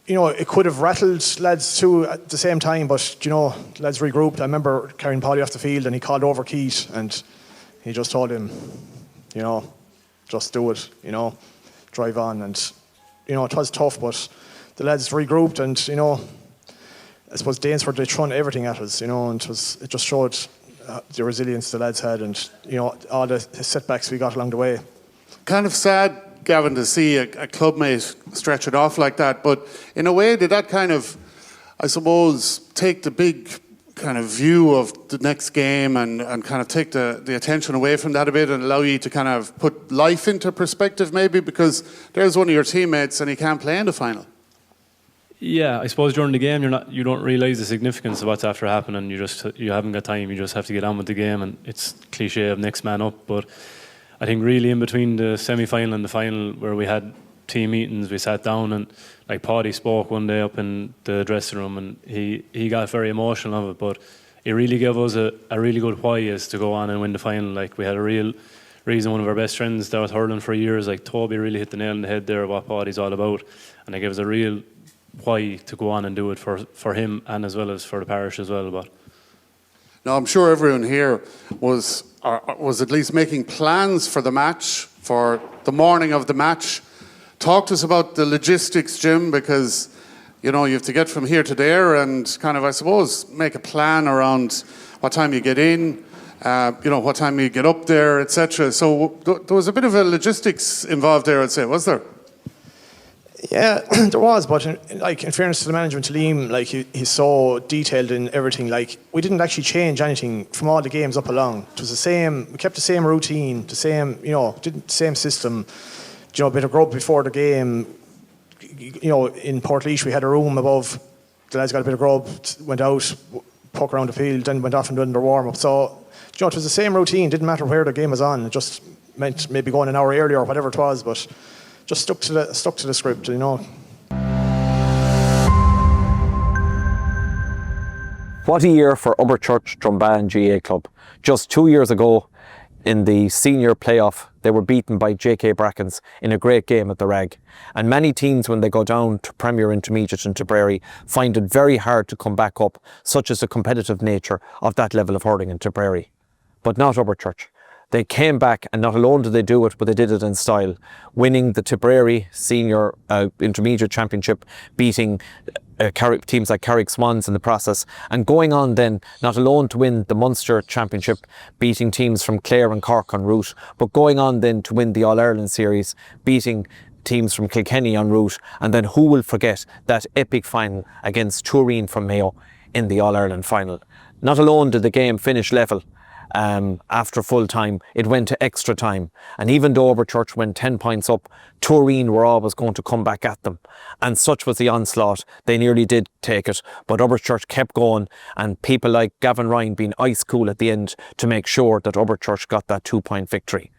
it could have rattled lads too at the same time. But lads regrouped. I remember carrying Paddy off the field, and he called over Keith, and he just told him, just do it. Drive on, and it was tough, but the lads regrouped, and I suppose Danesfort, they thrown everything at us, and it just showed the resilience the lads had, and all the setbacks we got along the way. Kind of sad, Gavin, to see a clubmate stretch it off like that, but in a way, did that kind of, I suppose, take the big kind of view of the next game and kind of take the attention away from that a bit and allow you to kind of put life into perspective maybe, because there's one of your teammates and he can't play in the final? Yeah, I suppose during the game you don't realise the significance of what's after happening. You haven't got time. You just have to get on with the game, and it's cliche of next man up. But I think really in between the semi-final and the final, where we had team meetings, we sat down, and like Paddy spoke one day up in the dressing room, and he got very emotional of it. But it really gave us a really good why as to go on and win the final. Like, we had a real reason. One of our best friends that was hurling for years, like Toby, really hit the nail on the head there, what Paddy's all about, and it gave us a real why to go on and do it for him and as well as for the parish as well. But now, I'm sure everyone here was at least making plans for the match, for the morning of the match. Talk to us about the logistics, Jim, because you have to get from here to there and kind of, I suppose, make a plan around what time you get in, what time you get up there, etc. So there was a bit of a logistics involved there, I'd say, was there? Yeah, there was, but in fairness to the management, to Liam, he's so detailed in everything. We didn't actually change anything from all the games up along. It was the same. We kept the same routine, the same, did the same system. A bit of grub before the game. In Portlaoise we had a room above. The lads got a bit of grub, went out, poke around the field, then went off and done their warm up. So, it was the same routine. Didn't matter where the game was on. It just meant maybe going an hour earlier or whatever it was, but just stuck to the script, What a year for Upperchurch Drombane GAA club. Just 2 years ago, in the senior playoff, they were beaten by JK Brackens in a great game at the Rag. And many teams, when they go down to Premier Intermediate in Tipperary, find it very hard to come back up, such as the competitive nature of that level of hurling in Tipperary. But not Upperchurch. They came back, and not alone did they do it, but they did it in style, winning the Tipperary Senior Intermediate Championship, beating teams like Carrick Swans in the process, and going on then not alone to win the Munster Championship, beating teams from Clare and Cork en route, but going on then to win the All-Ireland Series, beating teams from Kilkenny en route, and then who will forget that epic final against Turin from Mayo in the All-Ireland final. Not alone did the game finish level, after full time, it went to extra time, and even though Upperchurch went 10 points up, Turin were always going to come back at them, and such was the onslaught. They nearly did take it, but Upperchurch kept going, and people like Gavin Ryan being ice cool at the end to make sure that Upperchurch got that 2-point victory.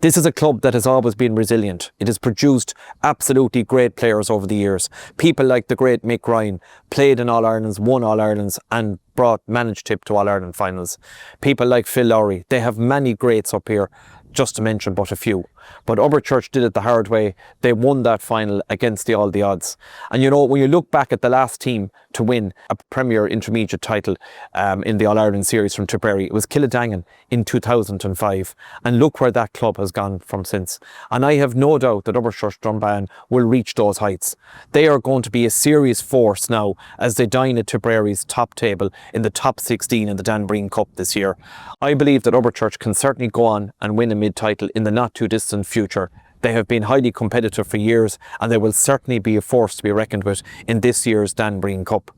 This is a club that has always been resilient. It has produced absolutely great players over the years. People like the great Mick Ryan played in All-Irelands, won All-Irelands and managed Tip to All-Ireland finals. People like Phil Lowry. They have many greats up here, just to mention but a few. But Upperchurch did it the hard way. They won that final against all the odds. And when you look back at the last team to win a Premier Intermediate title in the All-Ireland Series from Tipperary, it was Killadangan in 2005. And look where that club has gone from since. And I have no doubt that Upperchurch Drombane will reach those heights. They are going to be a serious force now as they dine at Tipperary's top table in the top 16 in the Dan Breen Cup this year. I believe that Upperchurch can certainly go on and win a mid-title in the not too distant future. They have been highly competitive for years, and they will certainly be a force to be reckoned with in this year's Dan Breen Cup.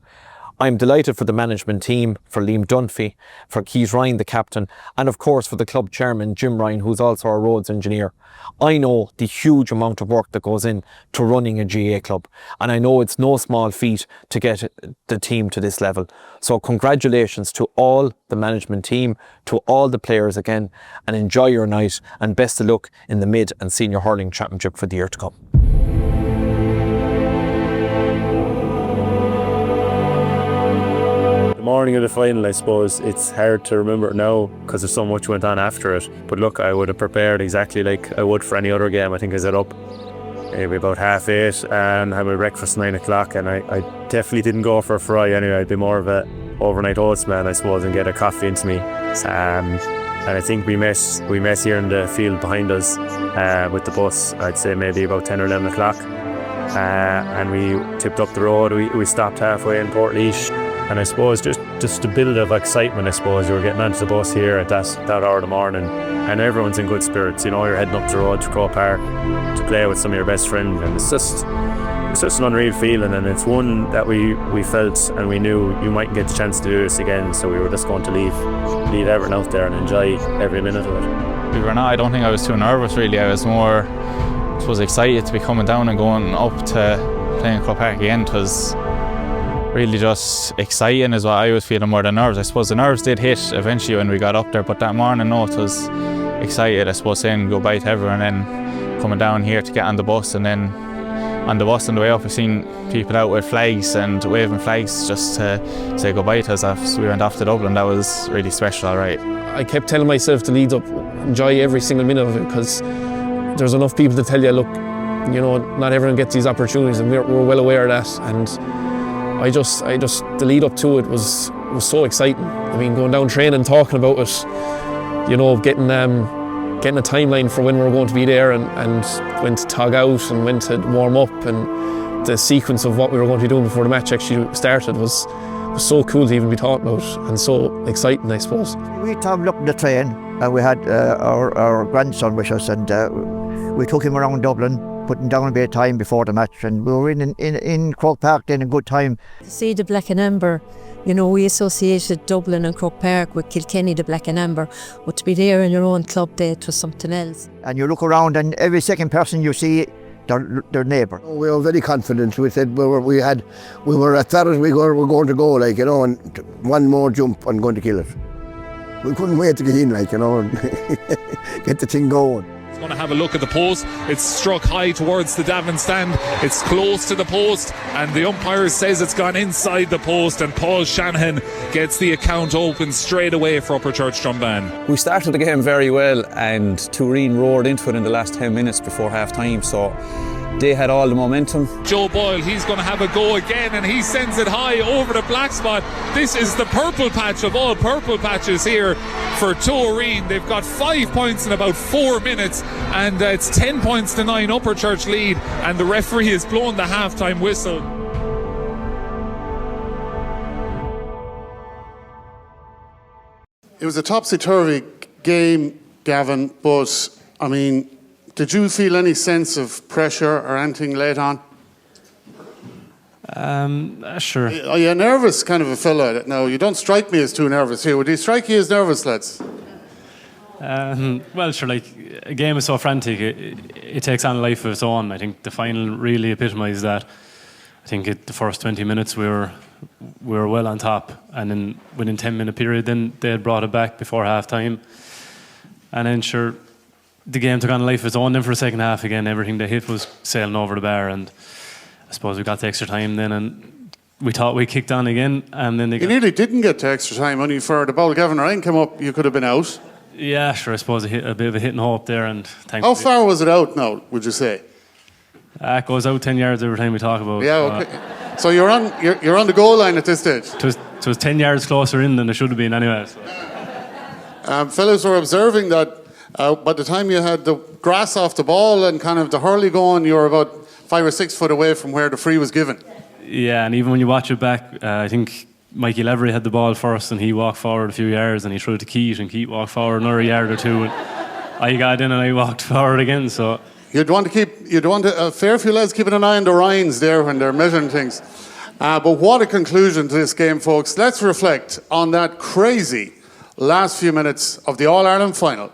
I'm delighted for the management team, for Liam Dunphy, for Keith Ryan, the captain, and of course for the club chairman, Jim Ryan, who's also our roads engineer. I know the huge amount of work that goes in to running a GAA club, and I know it's no small feat to get the team to this level. So congratulations to all the management team, to all the players again, and enjoy your night, and best of luck in the mid and senior hurling championship for the year to come. The morning of the final, I suppose, it's hard to remember now because there's so much went on after it. But look, I would have prepared exactly like I would for any other game. I think I set up maybe about 8:30 and had my breakfast 9 o'clock, and I definitely didn't go for a fry anyway. I'd be more of a overnight oats man, I suppose, and get a coffee into me. And I think we met here in the field behind us with the bus, I'd say maybe about 10 or 11 o'clock. And we tipped up the road. We stopped halfway in Portlaoise. And I suppose just a build of excitement, I suppose. You were getting onto the bus here at that hour of the morning, and everyone's in good spirits. You're heading up the road to Crow Park to play with some of your best friends, and it's just an unreal feeling, and it's one that we felt and we knew you mightn't get the chance to do this again, so we were just going to leave everyone out there and enjoy every minute of it. I don't think I was too nervous really. I was more, I suppose, excited to be coming down and going up to playing Crow Park again. It was really just exciting is what I was feeling more than nerves. I suppose the nerves did hit eventually when we got up there, but that morning it was excited, I suppose, saying goodbye to everyone and then coming down here to get on the bus and then on the bus on the way up, I've seen people out with flags and waving flags just to say goodbye to us as we went off to Dublin. That was really special, all right. I kept telling myself to lead up, enjoy every single minute of it, because there's enough people to tell you, look, you know, not everyone gets these opportunities, and we're well aware of that. And I just the lead up to it was so exciting. I mean, going down training, talking about it, you know, getting a timeline for when we were going to be there, and when to tog out and when to warm up, and the sequence of what we were going to be doing before the match actually started was so cool to even be talking about, and so exciting, I suppose. We travelled up the train, and we had our grandson with us, and we took him around Dublin, putting down a bit of time before the match, and we were in Croke Park then a good time. To see the black and amber, you know, we associated Dublin and Croke Park with Kilkenny, the black and amber, but to be there in your own club day, it was something else. And you look around, and every second person you see, their neighbour. We were very confident. We said we were as far as we were going to go, like, you know, and one more jump and going to kill it. We couldn't wait to get in, like, you know, and get the thing going. Going to have a look at the post. It's struck high towards the Davin stand. It's close to the post, and the umpire says it's gone inside the post, and Paul Shanahan gets the account open straight away for Upperchurch Drombane. We started the game very well, and Turin roared into it in the last 10 minutes before half time, so they had all the momentum. Joe Boyle, he's going to have a go again, and he sends it high over the black spot. This is the purple patch of all purple patches here for Turin. They've got 5 points in about 4 minutes, and it's 10 points to 9 Upperchurch lead, and the referee has blown the half-time whistle. It was a topsy-turvy game, Gavin, but, I mean, did you feel any sense of pressure or anything late on? Sure. Are you a nervous kind of a fella? No, you don't strike me as too nervous here. Would you strike you as nervous, lads? Well, sure, like, a game is so frantic, it takes on a life of its own. I think the final really epitomised that. I think the first 20 minutes we were well on top, and then within 10-minute period, then they had brought it back before half-time. And then, sure, the game took on a life of its own. Then for the second half again, everything they hit was sailing over the bar, and I suppose we got to extra time then, and we thought we kicked on again, and then you nearly didn't get to extra time, only for the ball Gavin Ryan came up, you could have been out. Yeah, sure, I suppose a bit of a hit and hope there, and thankfully. How far was it out now, would you say? It goes out 10 yards every time we talk about it. Yeah, okay. So you're on the goal line at this stage? It was 10 yards closer in than it should have been anyway. So. Fellas were observing that by the time you had the grass off the ball and kind of the hurley going, you were about 5 or 6 foot away from where the free was given. Yeah, and even when you watch it back, I think Mikey Levery had the ball first, and he walked forward a few yards, and he threw it to Keith, and Keith walked forward another yard or two, and I got in and I walked forward again. So you'd want a fair few lads keeping an eye on the Ryans there when they're measuring things. But what a conclusion to this game, folks. Let's reflect on that crazy last few minutes of the All-Ireland final.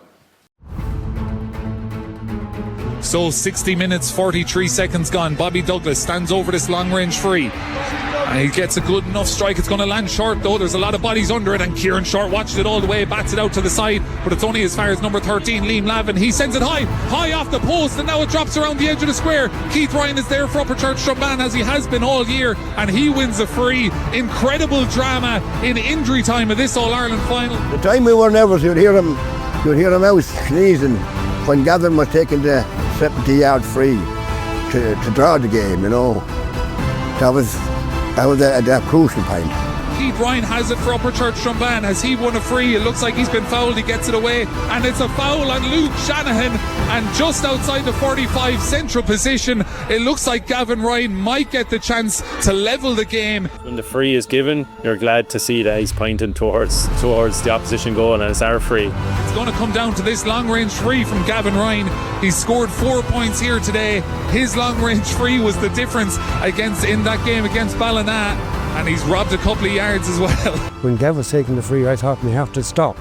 So 60 minutes, 43 seconds gone. Bobby Douglas stands over this long-range free. And he gets a good enough strike. It's going to land short, though. There's a lot of bodies under it, and Kieran Short watched it all the way, bats it out to the side, but it's only as far as number 13, Liam Lavin. He sends it high off the post, and now it drops around the edge of the square. Keith Ryan is there for Upperchurch Drombane, as he has been all year, and he wins a free. Incredible drama in injury time of this All-Ireland final. The time we were nervous, you'd hear him out sneezing when Gavin was taking the 70-yard free to draw the game, you know. That was a crucial point. Keith Ryan has it for Upperchurch Drombane as he won a free. It looks like he's been fouled. He gets it away, and it's a foul on Luke Shanahan, and just outside the 45 central position, it looks like Gavin Ryan might get the chance to level the game. When the free is given, you're glad to see that he's pointing towards the opposition goal, and it's our free. It's going to come down to this long-range free from Gavin Ryan. He's scored 4 points here today. His long-range free was the difference in that game against Ballina, and he's robbed a couple of yards as well. When Gav was taking the free, I thought we have to stop,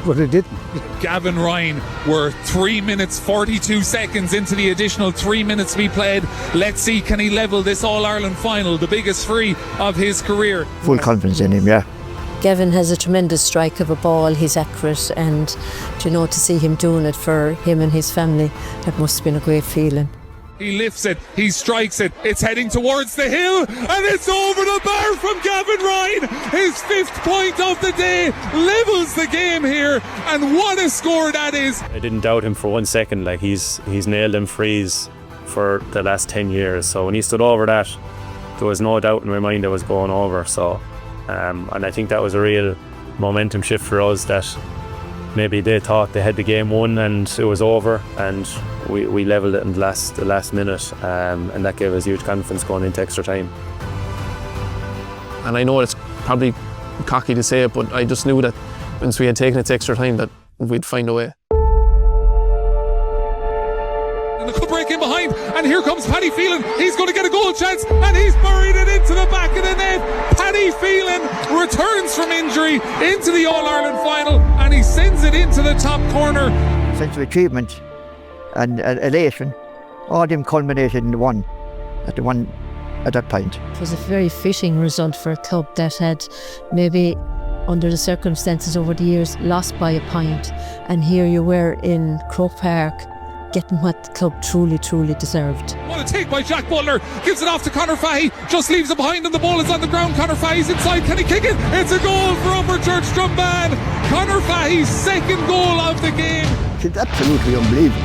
but it didn't. Gavin Ryan were 3 minutes 42 seconds into the additional 3 minutes to be played. Let's see, can he level this All-Ireland final, the biggest free of his career? Full confidence in him, yeah. Gavin has a tremendous strike of a ball, he's accurate, and to see him doing it for him and his family, that must have been a great feeling. He lifts it, he strikes it, it's heading towards the hill, and it's over the bar from Gavin Ryan. His 5th point of the day, levels the game here, and what a score that is. I didn't doubt him for 1 second. Like he's nailed them frees for the last 10 years. So when he stood over that, there was no doubt in my mind it was going over. So, and I think that was a real momentum shift for us, that maybe they thought they had the game won and it was over, and we levelled it in the last minute, and that gave us huge confidence going into extra time. And I know it's probably cocky to say it, but I just knew that once we had taken it to extra time that we'd find a way. And the break in behind, and here comes Paddy Phelan. He's going to get a goal chance, and he's buried it into the back of the net. Paddy Phelan returns from injury into the All-Ireland final, and he sends it into the top corner. Sense of achievement and elation, all them culminated in one at that point. It was a very fitting result for a club that had maybe, under the circumstances over the years, lost by a point, and here you were in Croke Park getting what the club truly deserved. What a take by Jack Butler, gives it off to Conor Fahey, just leaves it behind and the ball is on the ground. Conor Fahey's inside, can he kick it? It's a goal for Upperchurch Drombane. Conor Fahey's 2nd goal of the game. It's absolutely unbelievable.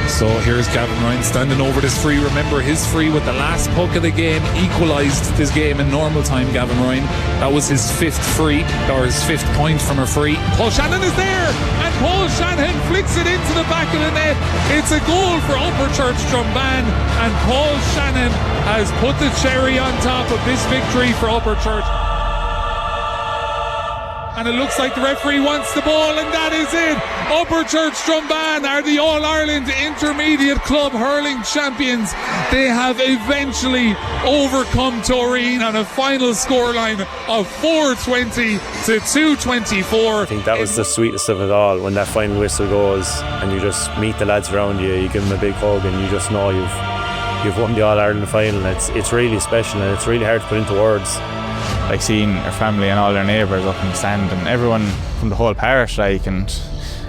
So here's Gavin Ryan standing over this free. Remember, his free with the last puck of the game equalised this game in normal time, Gavin Ryan. That was his 5th free, or his 5th point from a free. Paul Shannon is there, and Paul Shannon flicks it into the back of the net. It's a goal for Upperchurch Drombane, and Paul Shannon has put the cherry on top of this victory for Upperchurch. And it looks like the referee wants the ball, and that is it. Upperchurch Drombane are the All-Ireland Intermediate Club Hurling Champions. They have eventually overcome Toreen on a final scoreline of 420 to 224. I think that was the sweetest of it all, when that final whistle goes and you just meet the lads around you, you give them a big hug, and you just know you've won the All-Ireland final. It's really special, and it's really hard to put into words. Like seeing our family and all their neighbours up in the stand, and everyone from the whole parish, like, and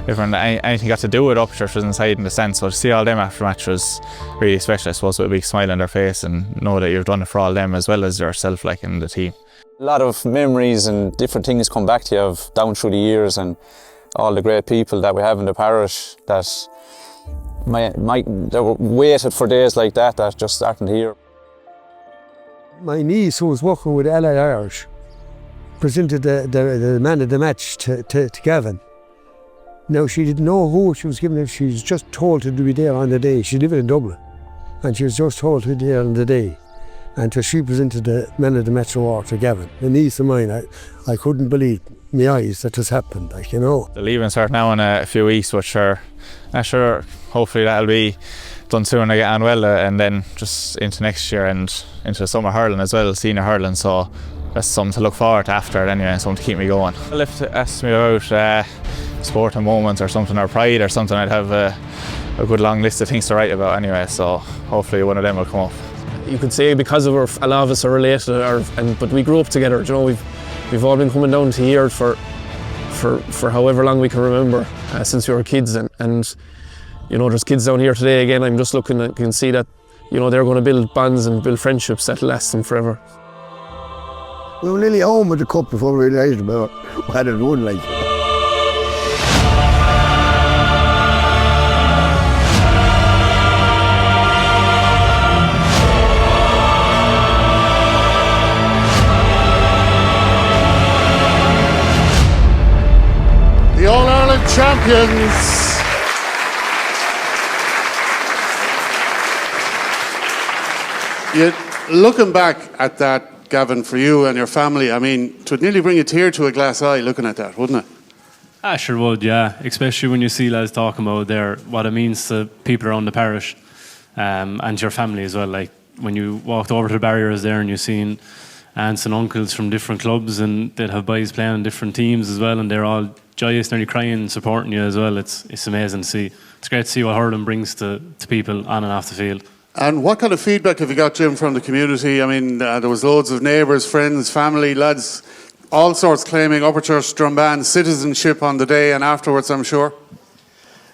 everyone, anything got to do with Upperchurch was inside in the stand. So to see all them after the match was really special, I suppose, with a big smile on their face, and know that you've done it for all them as well as yourself, like, in the team. A lot of memories and different things come back to you of down through the years, and all the great people that we have in the parish that that were waited for days like that just starting to hear. My niece, who was working with Allied Irish, presented the man of the match to Gavin. Now, she didn't know who she was giving it. She was just told to be there on the day. She lived in Dublin, and she was just told to be there on the day. And so she presented the man of the match award to Gavin. A niece of mine, I couldn't believe my eyes that this happened, like, you know. The leaving cert now in a few weeks, but sure, hopefully that'll be done soon. I get on well, and then just into next year and into summer hurling as well, senior hurling. So that's something to look forward to after it anyway, and something to keep me going. Well, if they asked me about sporting moments or something, or pride or something, I'd have a good long list of things to write about anyway. So hopefully one of them will come up. You could say because of a lot of us are related, but we grew up together. You know, we've all been coming down to here for however long we can remember, since we were kids, and you know, there's kids down here today again. I'm just looking and can see that, you know, they're going to build bonds and build friendships that'll last them forever. We were nearly home with the cup before we realised about what it would like. The All-Ireland champions. Looking back at that, Gavin, for you and your family, I mean, it would nearly bring a tear to a glass eye looking at that, wouldn't it? Sure would, yeah. Especially when you see lads talking about there what it means to people around the parish, and your family as well. Like when you walked over to the barriers there and you've seen aunts and uncles from different clubs, and they'd have boys playing on different teams as well, and they're all joyous, nearly crying, supporting you as well. It's amazing to see. It's great to see what hurling brings to people on and off the field. And what kind of feedback have you got, Jim, from the community? I mean, there was loads of neighbours, friends, family, lads, all sorts claiming Upperchurch Drombane citizenship on the day and afterwards, I'm sure.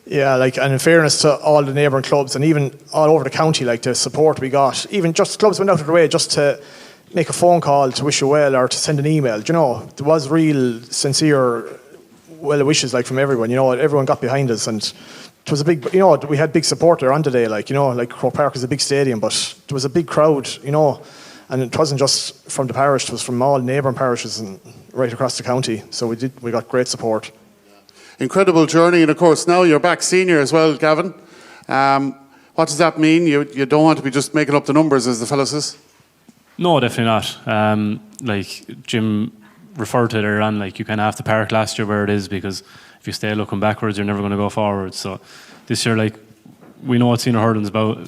Yeah, like, and in fairness to all the neighbouring clubs and even all over the county, like the support we got, even just clubs went out of their way just to make a phone call to wish you well or to send an email. Do you know, there was real sincere well wishes like from everyone. You know, everyone got behind us, and it was a big. You know, we had big support there on the day. Like, you know, like Croke Park is a big stadium, but there was a big crowd. You know, and it wasn't just from the parish; it was from all neighbouring parishes and right across the county. So we got great support. Incredible journey, and of course now you're back senior as well, Gavin. What does that mean? You don't want to be just making up the numbers, as the fellow says? No, definitely not. Like Jim referred to it earlier on, like you kind of have to park last year where it is, because if you stay looking backwards, you're never going to go forwards. So this year, like, we know what senior hurling is about.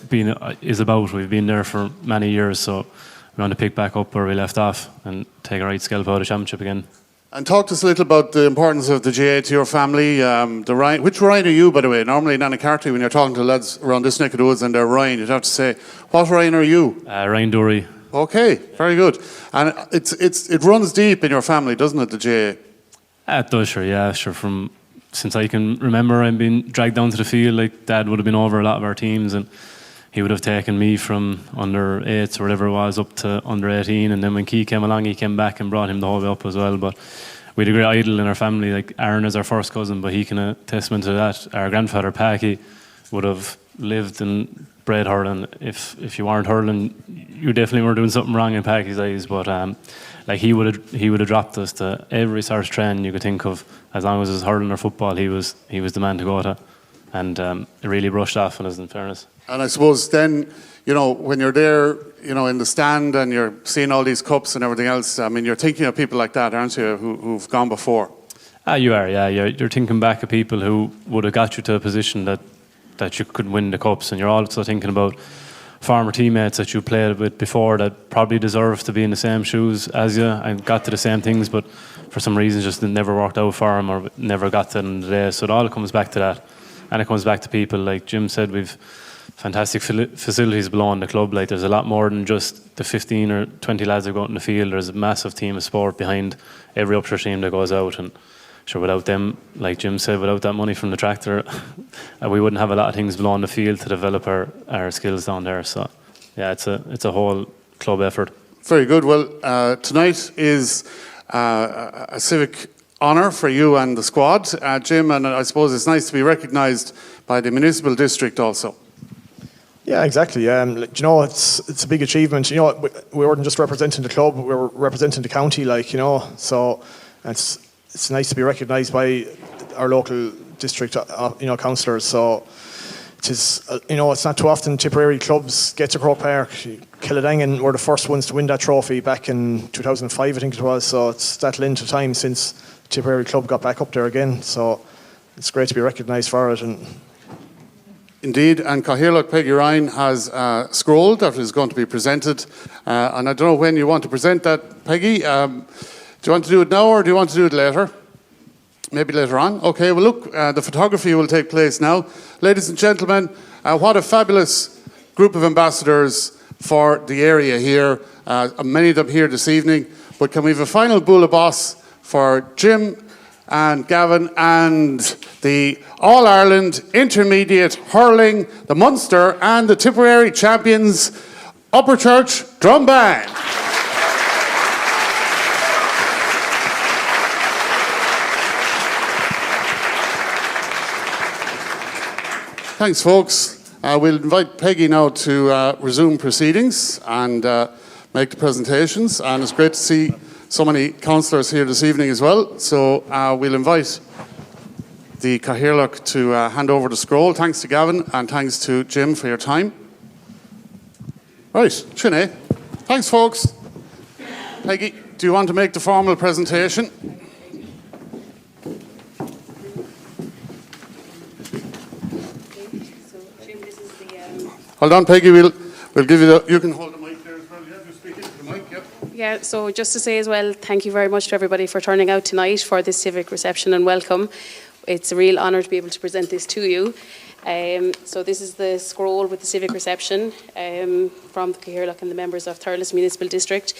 We've been there for many years, so we want to pick back up where we left off and take a right scalp out of the championship again. And talk to us a little about the importance of the GAA to your family. Which Ryan are you, by the way? Normally in Annacarty, when you're talking to lads around this neck of the woods and they're Ryan, you'd have to say, what Ryan are you? Ryan Dury. Okay, very good. And it runs deep in your family, doesn't it, the GAA? It does, sure, yeah, sure. Since I can remember, I've been dragged down to the field. Like, Dad would have been over a lot of our teams, and he would have taken me from under 8s or whatever it was up to under 18, and then when Key came along, he came back and brought him the whole way up as well. But we had a great idol in our family. Like, Aaron is our first cousin, but he can testament to that. Our grandfather Packy would have lived and bred hurling. If you weren't hurling, you definitely were doing something wrong in Packy's eyes. But like, he would have dropped us to every sort of training you could think of. As long as it was hurling or football, he was the man to go to, and it really brushed off on us, in fairness. And I suppose then, you know, when you're there, you know, in the stand and you're seeing all these cups and everything else, I mean, you're thinking of people like that, aren't you, who've gone before? You are, yeah. You're thinking back of people who would have got you to a position that you could win the cups, and you're also thinking about former teammates that you played with before that probably deserve to be in the same shoes as you and got to the same things, but for some reason just it never worked out for them or never got to them today. So it all comes back to that, and it comes back to people. Like Jim said, we've fantastic facilities below in the club. Like, there's a lot more than just the 15 or 20 lads that go out in the field. There's a massive team of sport behind every Upperchurch team that goes out, and sure, without them, like Jim said, without that money from the tractor, we wouldn't have a lot of things below in the field to develop our skills down there. So yeah, it's a whole club effort. Very good. Well, tonight is a civic honour for you and the squad, Jim, and I suppose it's nice to be recognised by the municipal district also. Yeah, exactly. You know, it's a big achievement. You know, we weren't just representing the club; we were representing the county. Like, you know, so it's nice to be recognised by our local district, you know, councillors. So it is, you know, it's not too often Tipperary clubs get to Croke Park. Killadangan were the first ones to win that trophy back in 2005, I think it was. So it's that length of time since the Tipperary club got back up there again. So it's great to be recognised for it. And indeed, and Cathaoirleach Peggy Ryan has a scroll that is going to be presented. And I don't know when you want to present that, Peggy. Do you want to do it now or do you want to do it later? Maybe later on. Okay, well look, the photography will take place now. Ladies and gentlemen, what a fabulous group of ambassadors for the area here. Many of them here this evening. But can we have a final bulla boss for Jim and Gavin and the All-Ireland Intermediate Hurling, the Munster and the Tipperary champions, Upperchurch Drombane. Thanks, folks. We'll invite Peggy now to resume proceedings and make the presentations. And it's great to see so many councillors here this evening as well. So we'll invite the Cathaoirleach to hand over the scroll. Thanks to Gavin and thanks to Jim for your time. Right, Sinead. Thanks, folks. Peggy, do you want to make the formal presentation? Hold on, Peggy. We'll give you you can hold the mic there as well. Yeah, just speak into the mic. Yep. Yeah. So just to say as well, thank you very much to everybody for turning out tonight for this civic reception and welcome. It's a real honour to be able to present this to you. So this is the scroll with the civic reception from the Cathaoirleach and the members of Thurles Municipal District.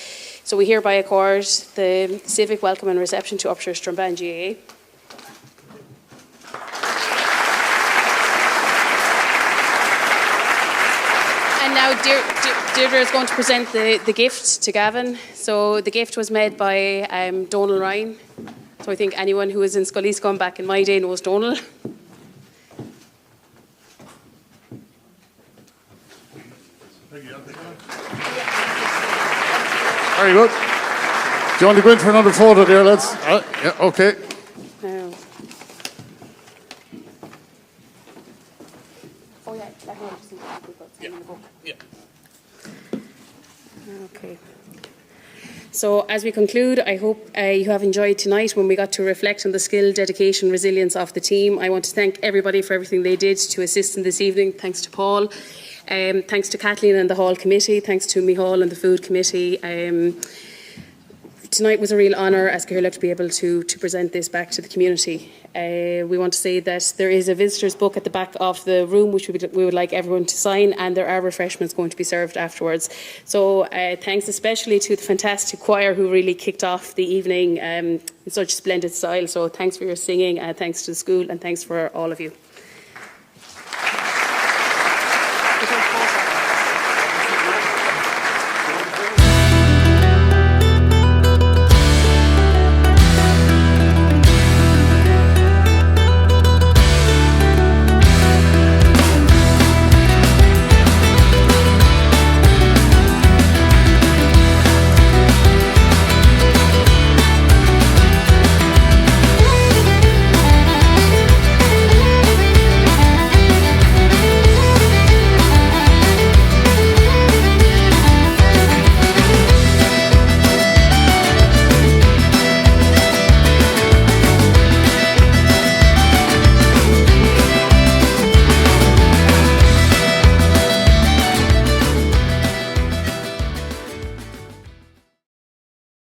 So we hereby accord the civic welcome and reception to Upperchurch Drombane GAA. now Deirdre is going to present the gift to Gavin. So the gift was made by Donal Ryan. So I think anyone who was in Scully-Scum back in my day knows Donal. Very good. Do you want to go in for another photo there, lads? Yeah, okay. Okay. So as we conclude, I hope you have enjoyed tonight when we got to reflect on the skill, dedication, resilience of the team. I want to thank everybody for everything they did to assist in this evening. Thanks to Paul. Thanks to Kathleen and the Hall Committee. Thanks to Micheál and the Food Committee. Tonight was a real honour as Gaelach to be able to present this back to the community. We want to say that there is a visitors book at the back of the room which we would like everyone to sign, and there are refreshments going to be served afterwards. So thanks especially to the fantastic choir who really kicked off the evening in such splendid style. So thanks for your singing, thanks to the school, and thanks for all of you.